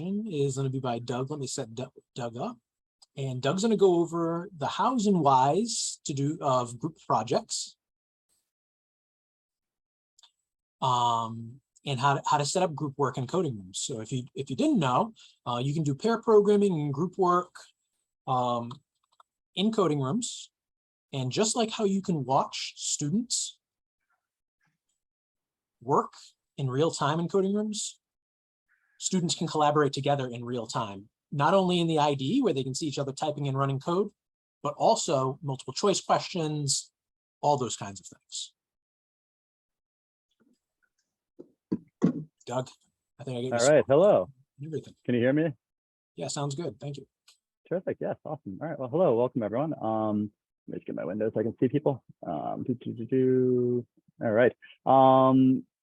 is going to be by Doug. Let me set Doug up. And Doug's going to go over the hows and whys to do of group projects. And how to set up group work in coding rooms. So if you didn't know, you can do pair programming and group work in coding rooms. And just like how you can watch students work in real time in coding rooms, students can collaborate together in real time, not only in the IDE where they can see each other typing and running code, but also multiple choice questions, all those kinds of things. Doug, I think I gave you all right. Hello. Everything. Can you hear me? Yeah, sounds good. Thank you. Terrific. Yes, awesome. All right. Well, hello. Welcome, everyone. Let me just get my window so I can see people. All right. All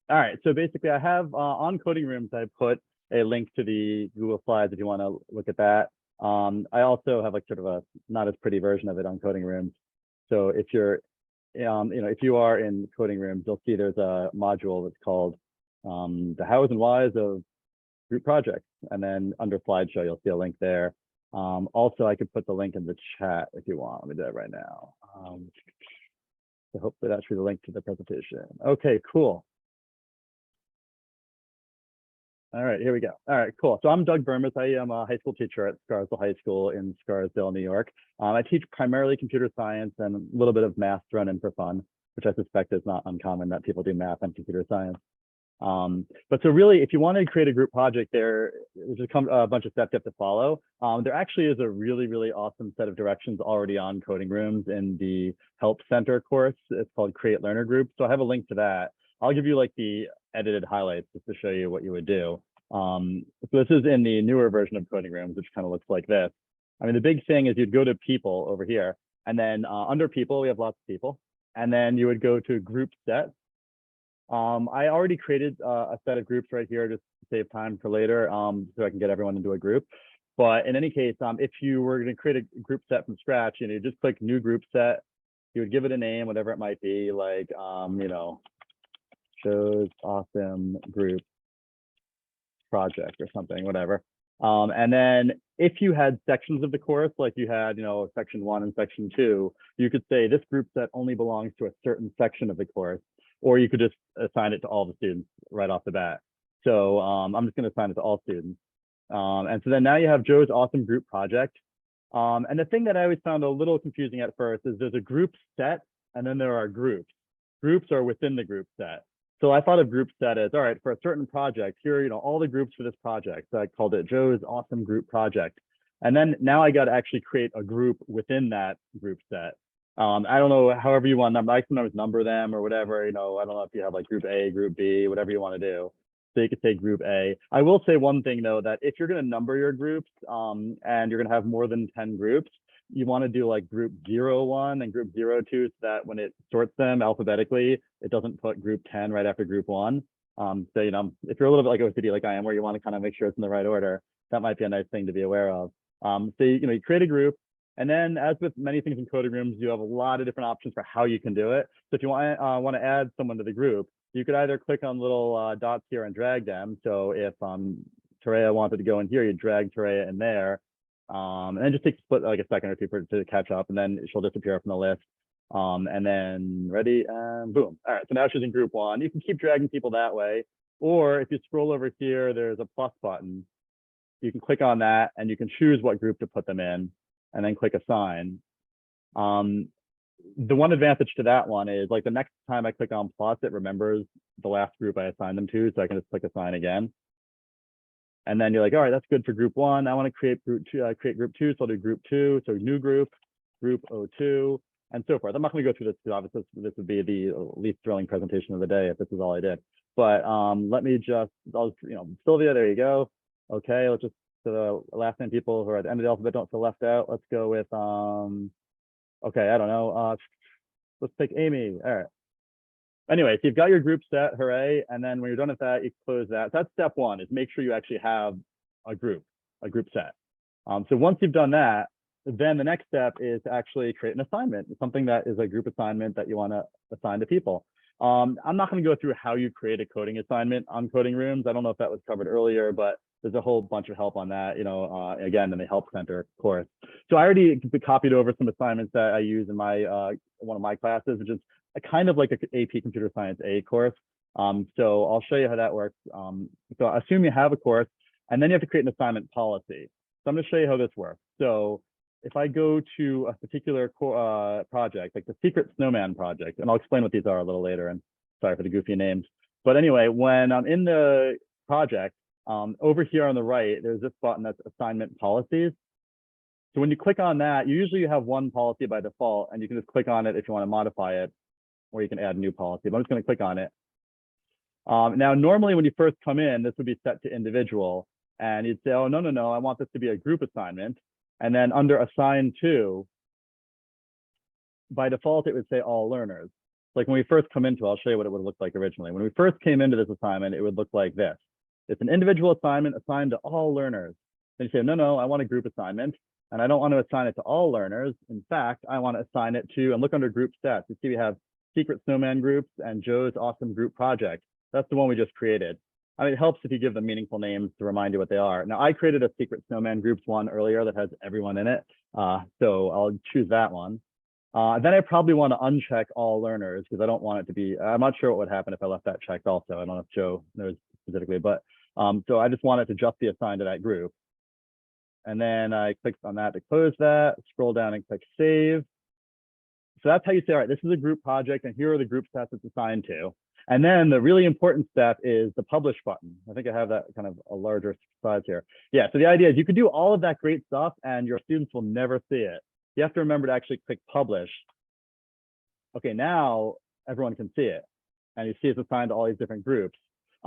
right. So basically, I have on Coding Rooms, I put a link to the Google Slides if you want to look at that. I also have like sort of a not as pretty version of it on Coding Rooms. So if you're, if you are in Coding Rooms, you'll see there's a module that's called the hows and whys of group projects. And then under slideshow, you'll see a link there. Also, I could put the link in the chat if you want. Let me do that right now. So hopefully that's the link to the presentation. Okay, cool. All right, here we go. All right, cool. So I'm Doug Vermes. I am a high school teacher at Scarsdale High School in Scarsdale, New York. I teach primarily computer science and a little bit of math thrown in for fun, which I suspect is not uncommon that people do math and computer science. But so really, if you want to create a group project, there's a bunch of steps you have to follow. There actually is a really, really awesome set of directions already on Coding Rooms in the Help Center course. It's called Create Learner Groups. So I have a link to that. I'll give you like the edited highlights just to show you what you would do. So this is in the newer version of Coding Rooms, which kind of looks like this. I mean, the big thing is you'd go to people over here, and then under people, we have lots of people. And then you would go to group set. I already created a set of groups right here just to save time for later, so I can get everyone into a group. But in any case, if you were going to create a group set from scratch, you just click new group set. You would give it a name, whatever it might be, like shows awesome group project or something, whatever. And then if you had sections of the course, like you had, section 1 and section 2, you could say this group set only belongs to a certain section of the course. Or you could just assign it to all the students right off the bat. So I'm just going to assign it to all students. And so then now you have Joe's awesome group project. And the thing that I always found a little confusing at first is there's a group set and then there are groups. Groups are within the group set. So I thought of group set as, all right, for a certain project, here, all the groups for this project. So I called it Joe's awesome group project. And then now I got to actually create a group within that group set. I don't know, however you want to number, I sometimes number them or whatever, I don't know if you have like group A, group B, whatever you want to do. So you could say group A. I will say one thing though, that if you're going to number your groups and you're going to have more than 10 groups, you want to do like group 01 and group 02 so that when it sorts them alphabetically, it doesn't put group 10 right after group 1. So, if you're a little bit like OCD like I am, where you want to kind of make sure it's in the right order, that might be a nice thing to be aware of. So, you create a group. And then, as with many things in Coding Rooms, you have a lot of different options for how you can do it. So if you want to add someone to the group, you could either click on little dots here and drag them. So if Tareya wanted to go in here, you drag Tareya in there. And then just takes like a second or two for it to catch up, and then she'll disappear from the list. And then ready, and boom. All right, so now she's in group 1. You can keep dragging people that way. Or if you scroll over here, there's a plus button. You can click on that, and you can choose what group to put them in, and then click assign. The one advantage to that one is like the next time I click on plus, it remembers the last group I assigned them to, so I can just click assign again. And then you're like, all right, that's good for group 1. I want to create group 2, so I'll do group 2. So new group, group 02, and so forth. I'm not going to go through this because obviously this would be the least thrilling presentation of the day if this is all I did. But let me just, Sylvia, there you go. Okay, let's just, so the last name people who are at the end of the alphabet don't feel left out. Let's go with, okay, I don't know. Let's take Amy. All right. Anyway, so you've got your group set, hooray. And then when you're done with that, you close that. So that's step 1, is make sure you actually have a group set. So once you've done that, then the next step is to actually create an assignment, something that is a group assignment that you want to assign to people. I'm not going to go through how you create a coding assignment on Coding Rooms. I don't know if that was covered earlier, but There's a whole bunch of help on that, again, in the Help Center course. So I already copied over some assignments that I use in my one of my classes, which is kind of like an AP Computer Science A course. So I'll show you how that works. So assume you have a course, and then you have to create an assignment policy. So I'm going to show you how this works. So if I go to a particular project, like the Secret Snowman project, and I'll explain what these are a little later, and sorry for the goofy names. But anyway, when I'm in the project, over here on the right, there's this button that's assignment policies. So when you click on that, you usually have one policy by default, and you can just click on it if you want to modify it, or you can add a new policy. But I'm just going to click on it. Now, normally when you first come in, this would be set to individual, and you'd say, oh, no, I want this to be a group assignment. And then under assign to, by default, it would say all learners. Like when we first come into, I'll show you what it would look like originally. When we first came into this assignment, it would look like this. It's an individual assignment assigned to all learners. Then you say, no, I want a group assignment, and I don't want to assign it to all learners. In fact, I want to assign it to, and look under group stats. You see we have Secret Snowman groups and Joe's awesome group project. That's the one we just created. I mean, it helps if you give them meaningful names to remind you what they are. Now, I created a Secret Snowman groups one earlier that has everyone in it. So I'll choose that one. Then I probably want to uncheck all learners because I don't want it to be, I'm not sure what would happen if I left that checked also. I don't know if Joe knows specifically, but so I just want it to just be assigned to that group. And then I click on that to close that, scroll down and click save. So that's how you say, all right, this is a group project and here are the group stats it's assigned to. And then the really important step is the publish button. I think I have that kind of a larger size here. Yeah, so the idea is you could do all of that great stuff and your students will never see it. You have to remember to actually click publish. Okay, now everyone can see it. And you see it's assigned to all these different groups.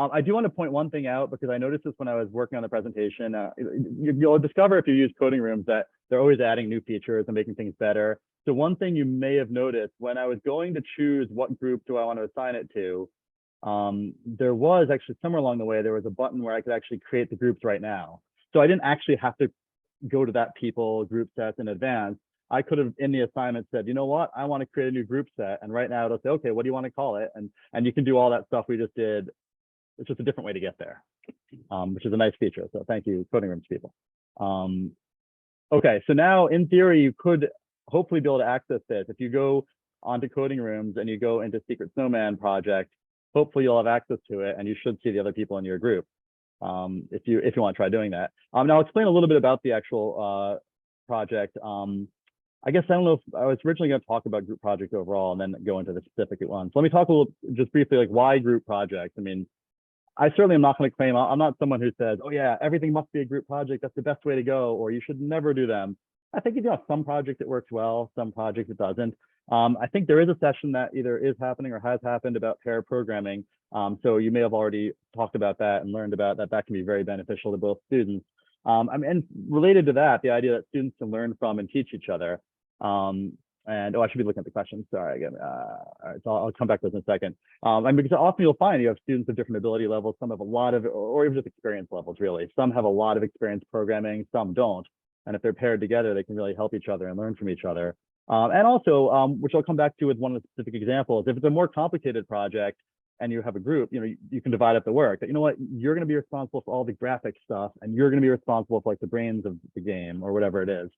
I do want to point one thing out because I noticed this when I was working on the presentation. You'll discover if you use coding rooms that they're always adding new features and making things better. So one thing you may have noticed when I was going to choose what group do I want to assign it to, there was actually somewhere along the way, there was a button where I could actually create the groups right now. So I didn't actually have to go to that people group set in advance. I could have in the assignment said, you know what, I want to create a new group set. And right now it'll say, okay, what do you want to call it? And you can do all that stuff we just did. It's just a different way to get there, which is a nice feature. So thank you, coding rooms people. Okay, so now in theory, you could hopefully be able to access this. If you go onto coding rooms and you go into Secret Snowman project, hopefully you'll have access to it and you should see the other people in your group if you want to try doing that. Now I'll explain a little bit about the actual project. I guess I don't know if I was originally going to talk about group project overall and then go into the specific ones. So let me talk a little just briefly, like why group projects? I mean, I certainly am not going to claim, I'm not someone who says, oh yeah, everything must be a group project. That's the best way to go, or you should never do them. I think if you have some project it works well, some projects it doesn't. I think there is a session that either is happening or has happened about pair programming. So you may have already talked about that and learned about that. That can be very beneficial to both students. And related to that, the idea that students can learn from and teach each other. And I should be looking at the questions. Sorry, again. All right, so I'll come back to this in a second. And because often you'll find you have students of different ability levels. Some have a lot of, or even just experience levels, really. Some have a lot of experience programming, some don't. And if they're paired together, they can really help each other and learn from each other. And also, which I'll come back to with one of the specific examples, if it's a more complicated project and you have a group, you can divide up the work. That, you know what, you're going to be responsible for all the graphic stuff, and you're going to be responsible for like the brains of the game or whatever it is.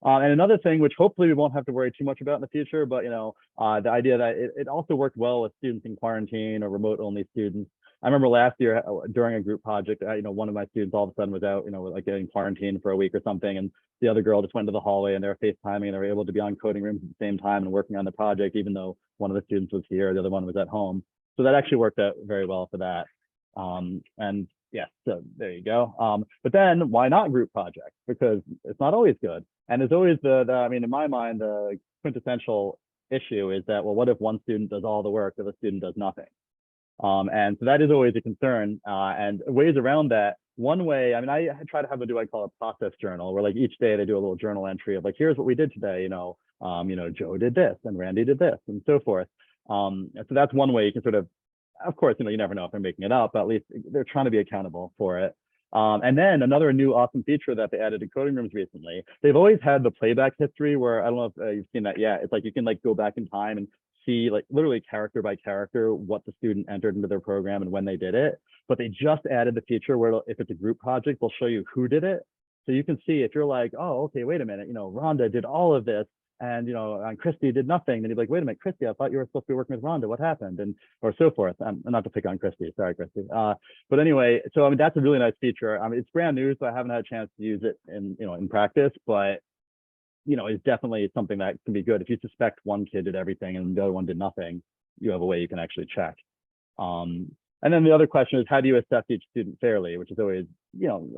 And another thing, which hopefully we won't have to worry too much about in the future, but the idea that it also worked well with students in quarantine or remote only students. I remember last year during a group project, one of my students all of a sudden was out, like getting quarantined for a week or something, and the other girl just went to the hallway and they were FaceTiming and they were able to be on coding rooms at the same time and working on the project, even though one of the students was here, the other one was at home. So that actually worked out very well for that. And yeah, so there you go. But then why not group projects? Because it's not always good. And there's always I mean, in my mind, the quintessential issue is that, well, what if one student does all the work, the other student does nothing? And so that is always a concern. And ways around that, one way, I mean, I try to have what I call a process journal, where like each day they do a little journal entry of like, here's what we did today, Joe did this and Randy did this and so forth. And so that's one way you can sort of course, you never know if they're making it up, but at least they're trying to be accountable for it. And then another new awesome feature that they added to coding rooms recently, they've always had the playback history where, I don't know if you've seen that yet. It's like you can like go back in time and see like literally character by character what the student entered into their program and when they did it. But they just added the feature where if it's a group project, they'll show you who did it. So you can see if you're like, oh, okay, wait a minute, Rhonda did all of this, and and Christy did nothing. Then you're like, wait a minute, Christy, I thought you were supposed to be working with Rhonda. What happened? And or so forth. Not to pick on Christy, sorry, Christy. But anyway, so I mean that's a really nice feature. I mean it's brand new, so I haven't had a chance to use it in practice, but it's definitely something that can be good. If you suspect one kid did everything and the other one did nothing, you have a way you can actually check. And then the other question is, how do you assess each student fairly, which is always,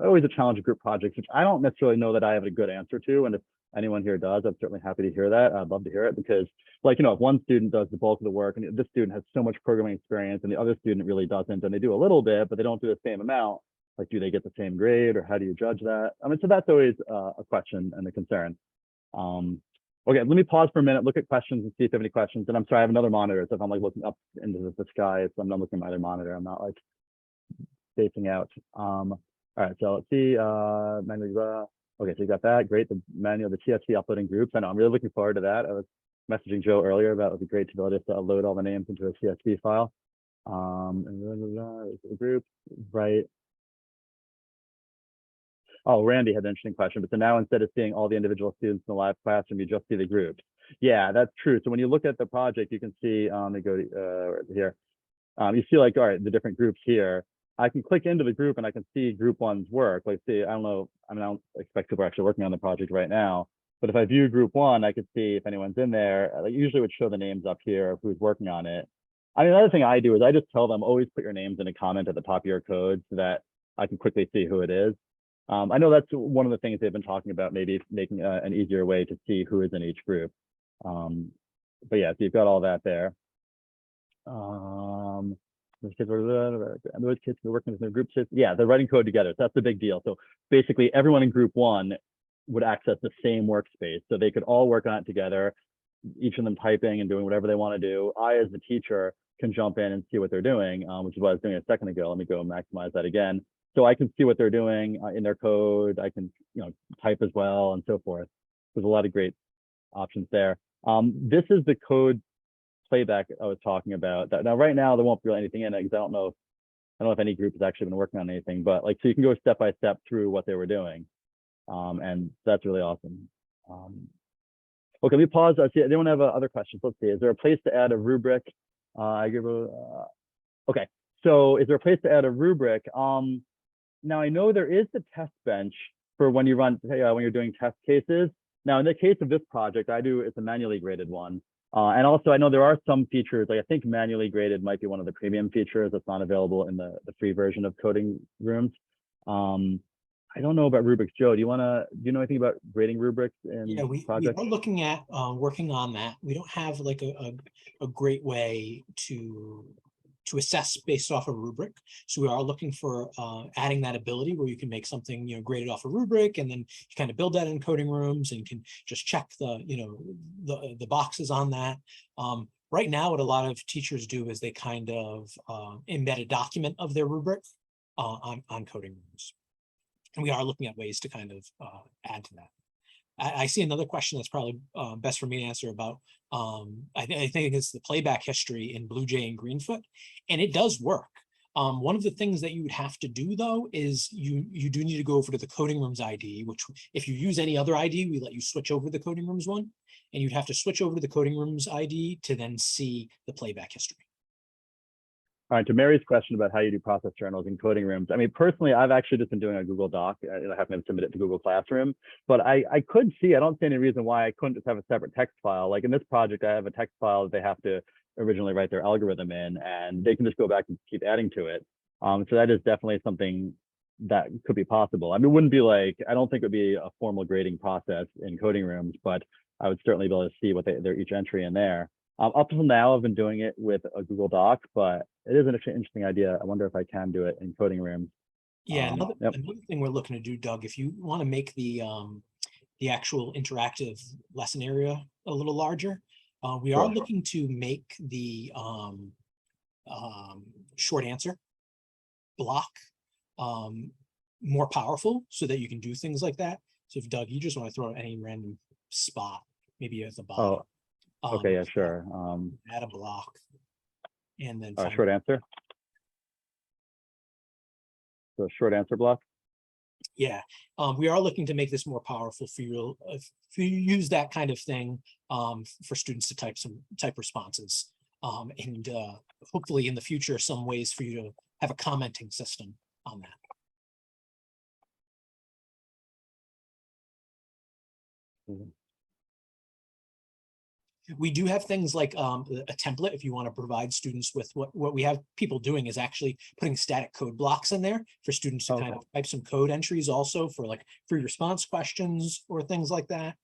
always a challenge of group projects, which I don't necessarily know that I have a good answer to. And if anyone here does, I'm certainly happy to hear that. I'd love to hear it because, if one student does the bulk of the work and this student has so much programming experience and the other student really doesn't, and they do a little bit, but they don't do the same amount, like, do they get the same grade or how do you judge that? I mean, so that's always a question and a concern. Okay, let me pause for a minute, look at questions and see if you have any questions. And I'm sorry, I have another monitor. So if I'm like looking up into the sky, so I'm not looking at my other monitor. I'm not like spacing out. All right, so let's see. Okay, so you got that. Great. The manual, the TSP uploading groups. I know I'm really looking forward to that. I was messaging Joe earlier about it would be great to be able to load all the names into a CSV file. And group, right. Oh, Randy had an interesting question, but so now instead of seeing all the individual students in the live classroom, you just see the groups. Yeah, that's true. So when you look at the project, you can see, let me go to here. You see like, all right, the different groups here. I can click into the group and I can see group one's work. Like, see, I don't know, I mean, I don't expect people are actually working on the project right now, but if I view group one, I could see if anyone's in there. Like, usually would show the names up here of who's working on it. I mean, another thing I do is I just tell them, always put your names in a comment at the top of your code so that I can quickly see who it is. I know that's one of the things they've been talking about, maybe making an easier way to see who is in each group. But yeah, so you've got all that there. Those kids are working with their groups. Yeah, they're writing code together. So that's the big deal. So basically everyone in group one would access the same workspace. So they could all work on it together, each of them typing and doing whatever they want to do. I, as the teacher, can jump in and see what they're doing, which is what I was doing a second ago. Let me go maximize that again. So I can see what they're doing in their code. I can, type as well and so forth. There's a lot of great options there. This is the code playback I was talking about. Now, right now, there won't be really anything in it because I don't know if any group has actually been working on anything, but like, so you can go step by step through what they were doing. And that's really awesome. Okay, let me pause. I see anyone have other questions. Let's see. Is there a place to add a rubric? Okay, so is there a place to add a rubric? Now I know there is the test bench for when you run when you're doing test cases. Now in the case of this project, it's a manually graded one. And also I know there are some features, like I think manually graded might be one of the premium features that's not available in the free version of Coding Rooms. I don't know about rubrics. Joe, do you know anything about grading rubrics in projects? We are looking at working on that. We don't have like a great way to assess based off a rubric. So we are looking for adding that ability where you can make something, graded off a rubric, and then you kind of build that in Coding Rooms and can just check the boxes on that. Right now, what a lot of teachers do is they kind of embed a document of their rubric on Coding Rooms. And we are looking at ways to kind of add to that. I see another question that's probably best for me to answer about. I think it's the playback history in Blue Jay and Greenfoot, and it does work. One of the things that you would have to do though is you do need to go over to the Coding Rooms ID, which if you use any other ID, we let you switch over to the Coding Rooms one, and you'd have to switch over to the Coding Rooms ID to then see the playback history. All right, to Mary's question about how you do process journals in Coding Rooms. I mean, personally, I've actually just been doing a Google Doc. I happen to submit it to Google Classroom, but I don't see any reason why I couldn't just have a separate text file. Like in this project, I have a text file that they have to originally write their algorithm in, and they can just go back and keep adding to it. So that is definitely something that could be possible. I mean, it wouldn't be like, I don't think it would be a formal grading process in Coding Rooms, but I would certainly be able to see what their each entry in there. Up until now, I've been doing it with a Google Doc, but it is an interesting idea. I wonder if I can do it in Coding Rooms. Yeah, another thing we're looking to do, Doug, if you want to make the actual interactive lesson area a little larger, we are looking to make the short answer block more powerful so that you can do things like that. So if Doug, you just want to throw any random spot, maybe at the bottom. Okay, yeah, So sure. add a block and then Short answer. So short answer block. yeah, we are looking to make this more powerful for you if you use that kind of thing for students to type responses. And hopefully in the future, some ways for you to have a commenting system on that. Mhm. We do have things like a template if you want to provide students with what we have people doing is actually putting static code blocks in there for students to kind of type some code entries also for like free response questions or things like that.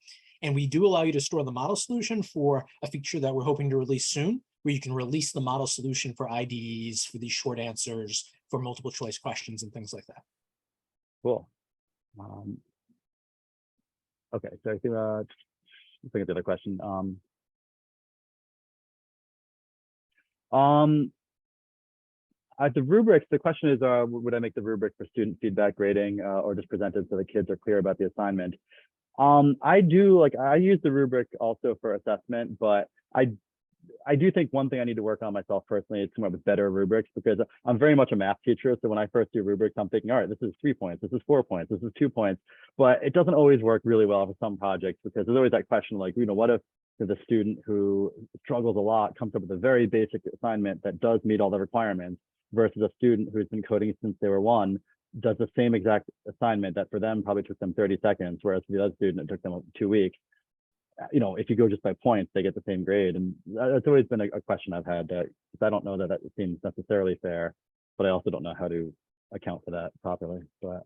And we do allow you to store the model solution for a feature that we're hoping to release soon, where you can release the model solution for IDs, for these short answers, for multiple choice questions and things like that. Cool. Okay, so I think of the other question. The rubrics, the question is, would I make the rubric for student feedback grading or just present it so the kids are clear about the assignment? I use the rubric also for assessment, but I do think one thing I need to work on myself personally is come up with better rubrics because I'm very much a math teacher. So when I first do rubrics, I'm thinking, all right, this is 3 points, this is 4 points, this is 2 points, but it doesn't always work really well for some projects because there's always that question like, what if the student who struggles a lot comes up with a very basic assignment that does meet all the requirements versus a student who's been coding since they were 1 does the same exact assignment that for them probably took them 30 seconds, whereas for the other student, it took them 2 weeks. If you go just by points, they get the same grade. And that's always been a question I've had. I don't know that seems necessarily fair, but I also don't know how to account for that properly. But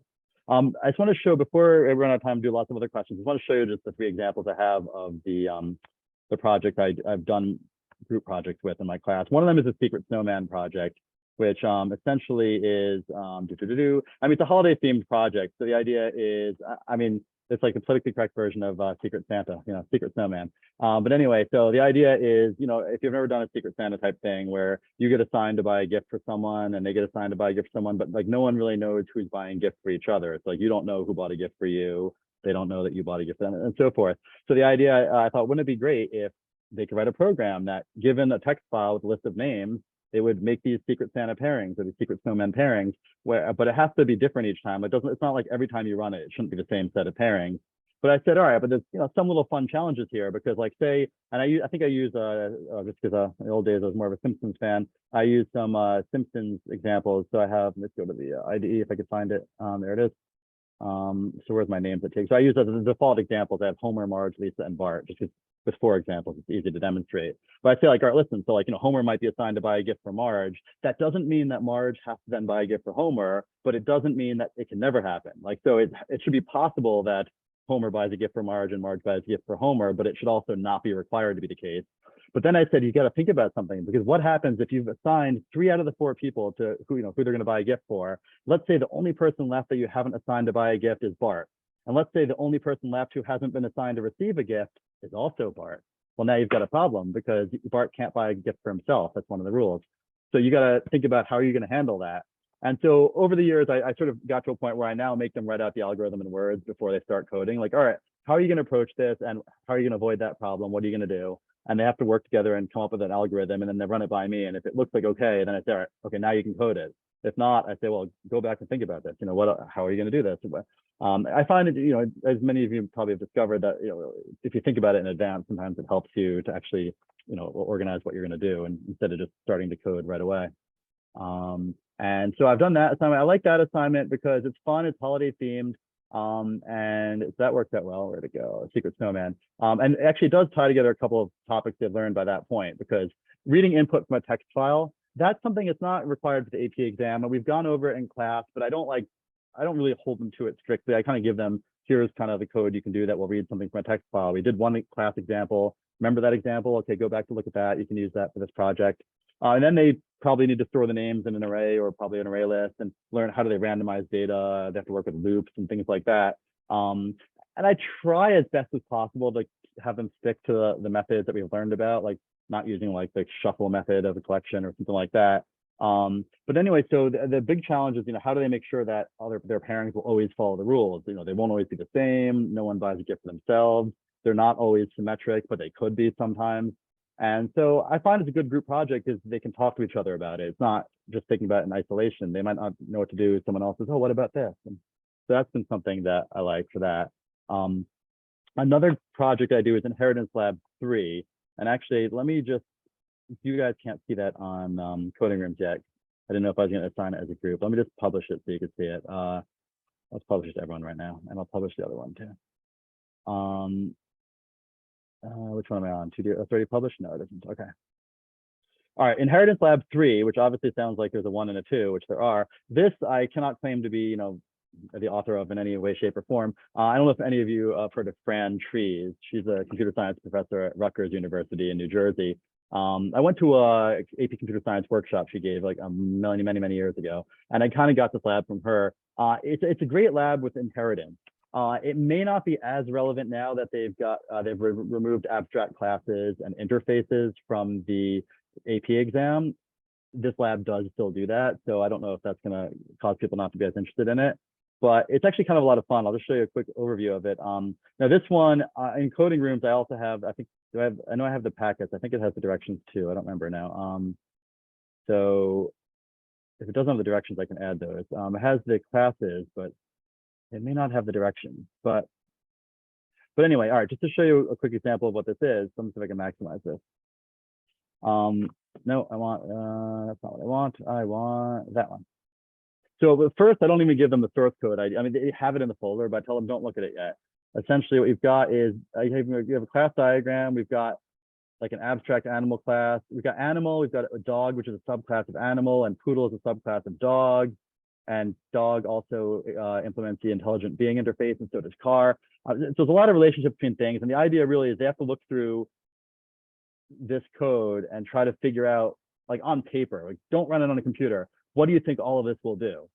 I just want to show, before we run out of time, do lots of other questions. I just want to show you just the 3 examples I have of the project I've done group projects with in my class. One of them is a secret snowman project, which essentially is, it's a holiday themed project. So the idea is, it's like the politically correct version of Secret Santa, Secret Snowman. But anyway, so the idea is, if you've never done a Secret Santa type thing where you get assigned to buy a gift for someone and they get assigned to buy a gift for someone, but like no one really knows who's buying gifts for each other. It's like you don't know who bought a gift for you. They don't know that you bought a gift for them and so forth. So the idea, I thought, wouldn't it be great if they could write a program that, given a text file with a list of names, they would make these Secret Santa pairings or these Secret Snowman pairings, but it has to be different each time. It's not like every time you run it, it shouldn't be the same set of pairings. But I said, all right, but there's some little fun challenges here because, like, say, and I think I use just because in the old days I was more of a Simpsons fan. I use some Simpsons examples. So I have, let's go to the IDE if I could find it. There it is. So where's my names it takes? So I use as the default examples. I have Homer, Marge, Lisa, and Bart, just because with 4 examples, it's easy to demonstrate. But I say, like, all right, listen, so like, Homer might be assigned to buy a gift for Marge. That doesn't mean that Marge has to then buy a gift for Homer, but it doesn't mean that it can never happen. Like, so it should be possible that Homer buys a gift for Marge and Marge buys a gift for Homer, but it should also not be required to be the case. But then I said, you got to think about something, because what happens if you've assigned 3 out of the 4 people to who they're going to buy a gift for? Let's say the only person left that you haven't assigned to buy a gift is Bart. And let's say the only person left who hasn't been assigned to receive a gift is also Bart. Well, now you've got a problem because Bart can't buy a gift for himself. That's one of the rules. So you got to think about how are you going to handle that. And so over the years, I sort of got to a point where I now make them write out the algorithm in words before they start coding. Like, all right, how are you going to approach this? And how are you going to avoid that problem? What are you going to do? And they have to work together and come up with an algorithm, and then they run it by me. And if it looks like okay, then I say, all right, okay, now you can code it. If not, I say, well, go back and think about this. How are you going to do this? I find it, as many of you probably have discovered that, if you think about it in advance, sometimes it helps you to actually, organize what you're going to do, and instead of just starting to code right away. And so I've done that assignment. I like that assignment because it's fun, it's holiday themed. And that worked out well. Where'd it go? Secret Snowman. And it actually does tie together a couple of topics they've learned by that point, because reading input from a text file, that's something that's not required for the AP exam. And we've gone over it in class, but I don't really hold them to it strictly. I kind of give them, here's kind of the code you can do that will read something from a text file. We did one class example. Remember that example? Okay, go back to look at that. You can use that for this project. And then they probably need to store the names in an array or probably an array list and learn how do they randomize data. They have to work with loops and things like that. And I try as best as possible to have them stick to the methods that we've learned about, like not using like the shuffle method of a collection or something like that. But anyway, so the big challenge is, how do they make sure that their pairings will always follow the rules? They won't always be the same. No one buys a gift for themselves. They're not always symmetric, but they could be sometimes. And so I find it's a good group project is they can talk to each other about it. It's not just thinking about it in isolation. They might not know what to do. Someone else says, oh, what about this? And so that's been something that I like for that. Another project I do is Inheritance Lab 3. And actually, let me just, you guys can't see that on Coding Rooms yet. I didn't know if I was going to assign it as a group. Let me just publish it so you can see it. Let's publish it to everyone right now, and I'll publish the other one too. Which one am I on? It's already published? No, it isn't. Okay. All right, Inheritance Lab 3, which obviously sounds like there's a 1 and a 2, which there are. This I cannot claim to be, the author of in any way, shape, or form. I don't know if any of you have heard of Fran Trees. She's a computer science professor at Rutgers University in New Jersey. I went to a AP computer science workshop she gave like many years ago, and I kind of got this lab from her. It's a great lab with inheritance. It may not be as relevant now that they've removed abstract classes and interfaces from the AP exam. This lab does still do that, so I don't know if that's going to cause people not to be as interested in it. But it's actually kind of a lot of fun. I'll just show you a quick overview of it. Now this one in Coding Rooms, I also have, I know I have the packets. I think it has the directions too. I don't remember now. So if it doesn't have the directions, I can add those. It has the classes, but it may not have the directions. But anyway, all right, just to show you a quick example of what this is, let me see if I can maximize this. No, I want, that's not what I want. I want that one. So first, I don't even give them the source code. I mean, they have it in the folder, but I tell them don't look at it yet. Essentially, what you've got is you have a class diagram. We've got like an abstract animal class. We've got animal. We've got a dog, which is a subclass of animal, and poodle is a subclass of dog. And dog also implements the intelligent being interface, and so does car. So there's a lot of relationship between things, and the idea really is they have to look through this code and try to figure out, like on paper, like don't run it on a computer. What do you think all of this will do?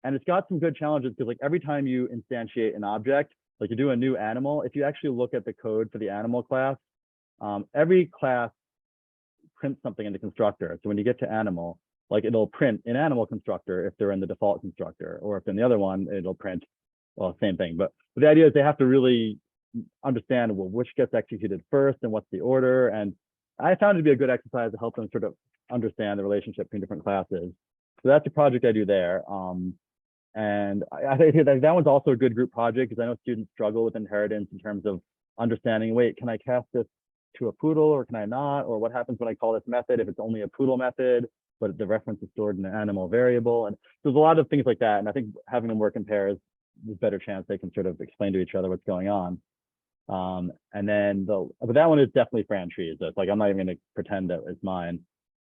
And it's got some good challenges because like every time you instantiate an object, like you do a new animal, if you actually look at the code for the animal class, every class prints something in the constructor. So when you get to animal, like it'll print an animal constructor if they're in the default constructor, or if in the other one, it'll print, well, same thing. But the idea is they have to really understand, well, which gets executed first and what's the order. And I found it to be a good exercise to help them sort of understand the relationship between different classes. So that's a project I do there. And I think that one's also a good group project because I know students struggle with inheritance in terms of understanding, wait, can I cast this to a poodle or can I not? Or what happens when I call this method if it's only a poodle method, but the reference is stored in an animal variable? And there's a lot of things like that. And I think having them work in pairs, there's a better chance they can sort of explain to each other what's going on. And then but that one is definitely Fran Trees. It's like, I'm not even going to pretend that it's mine.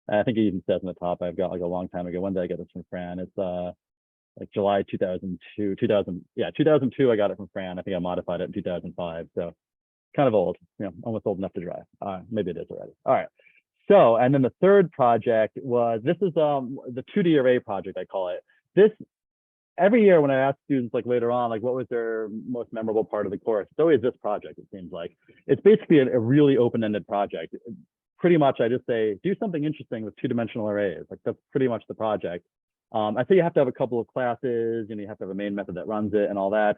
And I think it even says on the top, I've got like a long time ago. When did I get this from Fran? It's like July 2002, 2002. I got it from Fran. I think I modified it in 2005. So kind of old, almost old enough to drive. Maybe it is already. All right. So, and then the third project was, this is the 2D array project, I call it. This, every year when I ask students like later on, like what was their most memorable part of the course, it's always this project, it seems like. It's basically a really open-ended project. Pretty much I just say, do something interesting with two-dimensional arrays. Like that's pretty much the project. I say you have to have a couple of classes, you have to have a main method that runs it and all that.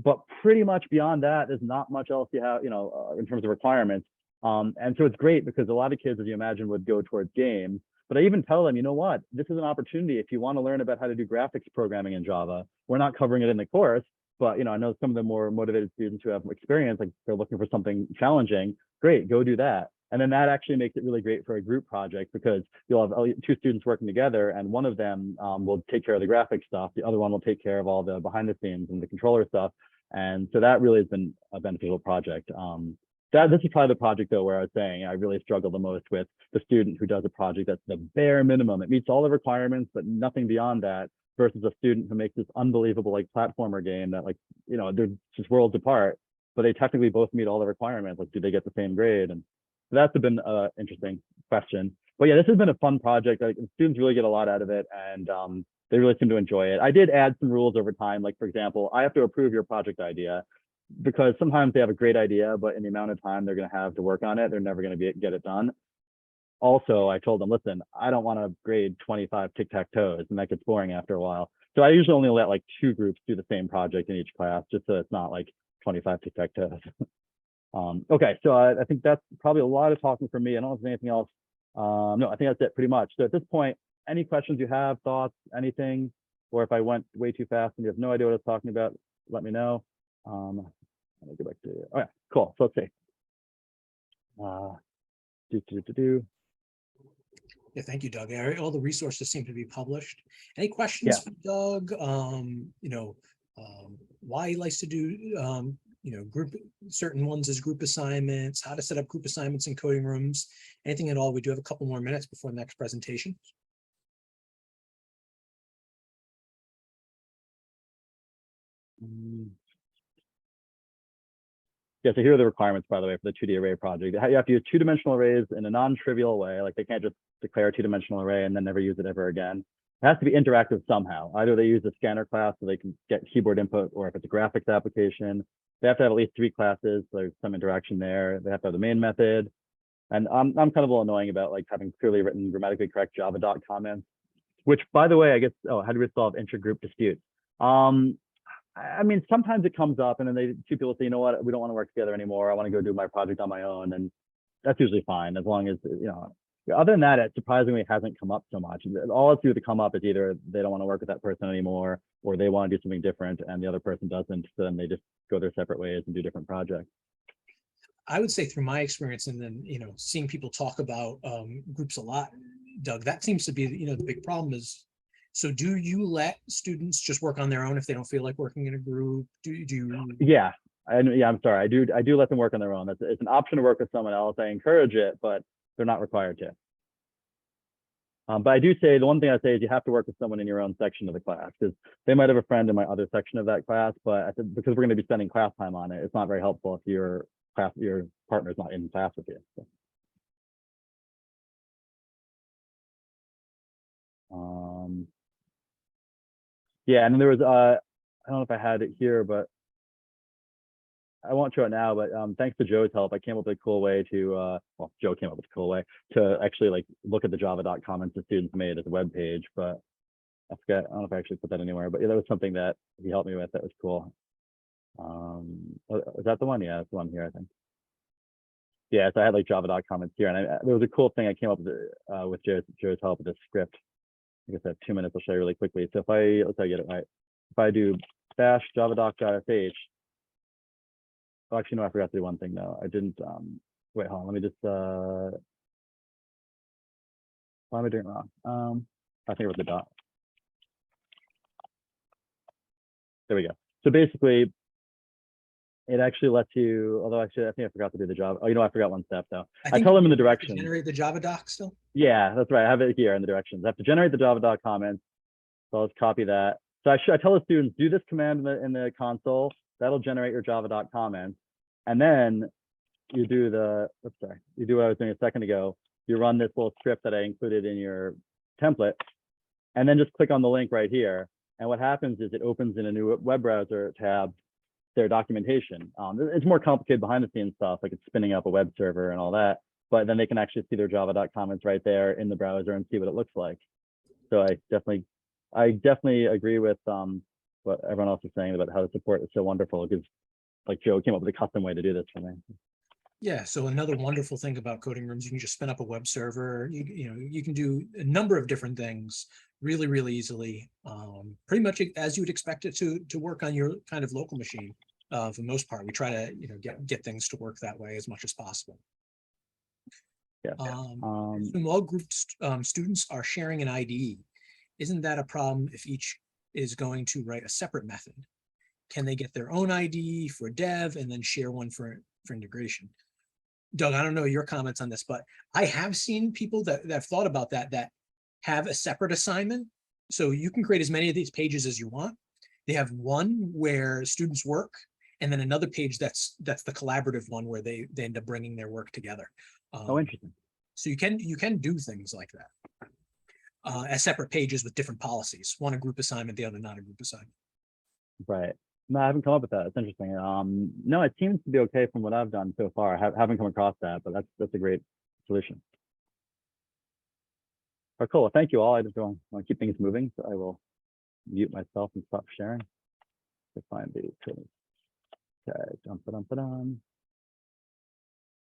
But pretty much beyond that, there's not much else you have, in terms of requirements. And so it's great because a lot of kids, as you imagine, would go towards games. But I even tell them, you know what, this is an opportunity if you want to learn about how to do graphics programming in Java. We're not covering it in the course, but I know some of the more motivated students who have experience, like they're looking for something challenging. Great, go do that. And then that actually makes it really great for a group project because you'll have two students working together, and one of them will take care of the graphic stuff. The other one will take care of all the behind the scenes and the controller stuff. And so that really has been a beneficial project. This is probably the project though where I was saying I really struggle the most with the student who does a project that's the bare minimum. It meets all the requirements, but nothing beyond that, versus a student who makes this unbelievable like platformer game that they're just worlds apart, but they technically both meet all the requirements. Like, do they get the same grade? And so that's been an interesting question. But yeah, this has been a fun project. Like, students really get a lot out of it, and they really seem to enjoy it. I did add some rules over time. Like, for example, I have to approve your project idea because sometimes they have a great idea, but in the amount of time they're going to have to work on it, they're never going to get it done. Also, I told them, listen, I don't want to grade 25 tic-tac-toes, and that gets boring after a while. So I usually only let like 2 groups do the same project in each class, just so it's not like 25 tic-tac-toes. Okay, so I think that's probably a lot of talking for me. I don't know if there's anything else. No, I think that's it pretty much. So at this point, any questions you have, thoughts, anything, or if I went way too fast and you have no idea what I was talking about, let me know. Let me go back to, oh yeah, cool. So let's see. Yeah, thank you, Doug. All the resources seem to be published. Any questions Yeah. for Doug? Why he likes to do, group certain ones as group assignments, how to set up group assignments in coding rooms, anything at all. We do have a couple more minutes before the next presentation. Yeah, so here are the requirements, by the way, for the 2D array project. You have to use two-dimensional arrays in a non-trivial way. Like they can't just declare a two-dimensional array and then never use it ever again. It has to be interactive somehow. Either they use a scanner class so they can get keyboard input, or if it's a graphics application, they have to have at least 3 classes. So there's some interaction there. They have to have the main method. And I'm kind of a little annoying about like having clearly written grammatically correct Java doc comments, which, by the way, I guess, oh, how do we resolve intra-group disputes? I mean, sometimes it comes up and then two people say, you know what, we don't want to work together anymore. I want to go do my project on my own. And that's usually fine, as long as, other than that, it surprisingly hasn't come up so much. All it's due to come up is either they don't want to work with that person anymore, or they want to do something different and the other person doesn't. So then they just go their separate ways and do different projects. I would say through my experience, and then, seeing people talk about groups a lot, Doug, that seems to be, the big problem is, so do you let students just work on their own if they don't feel like working in a group? Do you? Yeah, I'm sorry. I do let them work on their own. It's an option to work with someone else. I encourage it, but they're not required to. But I do say, the one thing I say is you have to work with someone in your own section of the class, because they might have a friend in my other section of that class, but because we're going to be spending class time on it, it's not very helpful if your partner's not in class with you. So. Yeah, and then there was I don't know if I had it here, but I won't show it now, but thanks to Joe's help, I came up with a cool way to, well, Joe came up with a cool way to actually like look at the Java doc comments the students made as a web page, but I forget, I don't know if I actually put that anywhere, but yeah, that was something that he helped me with. That was cool. Is that the one? Yeah, it's the one here, I think. Yeah, so I had like Java doc comments here, and there was a cool thing I came up with Joe's help with a script. I guess I have 2 minutes. I'll show you really quickly. So let's say I get it right. If I do bash javadoc.sh, oh, actually, no, I forgot to do one thing though. I didn't, wait, hold on, let me just, why am I doing it wrong? I think it was the dot. There we go. So basically, it actually lets you, although actually, I think I forgot to do the Java. Oh, I forgot one step though. I tell them in the directions. Generate the Java doc still? Yeah, that's right. I have it here in the directions. I have to generate the Java doc comments. So let's copy that. So I tell the students, do this command in the console. That'll generate your Java doc comments. And then you do you do what I was doing a second ago. You run this little script that I included in your template, and then just click on the link right here. And what happens is it opens in a new web browser tab their documentation. It's more complicated behind the scenes stuff, like it's spinning up a web server and all that, but then they can actually see their Java doc comments right there in the browser and see what it looks like. So I definitely agree with what everyone else is saying about how the support is so wonderful, because like Joe came up with a custom way to do this for me. Yeah, so another wonderful thing about coding rooms, you can just spin up a web server. You can do a number of different things really, really easily. Pretty much as you would expect it to work on your kind of local machine. For the most part, we try to get things to work that way as much as possible. Yeah. Small group students are sharing an IDE. Isn't that a problem if each is going to write a separate method? Can they get their own IDE for dev and then share one for integration? Doug, I don't know your comments on this, but I have seen people that have thought about that have a separate assignment. So you can create as many of these pages as you want. They have one where students work, and then another page that's the collaborative one where they end up bringing their work together. Oh, interesting. So you can do things like that as separate pages with different policies. One a group assignment, the other not a group assignment. Right. No, I haven't come up with that. It's interesting. No, it seems to be okay from what I've done so far. I haven't come across that, but that's a great solution. All right, cool. Well, thank you all. I just want to keep things moving, so I will mute myself and stop sharing to find the code. Okay, dum-ba-dum-ba-dum.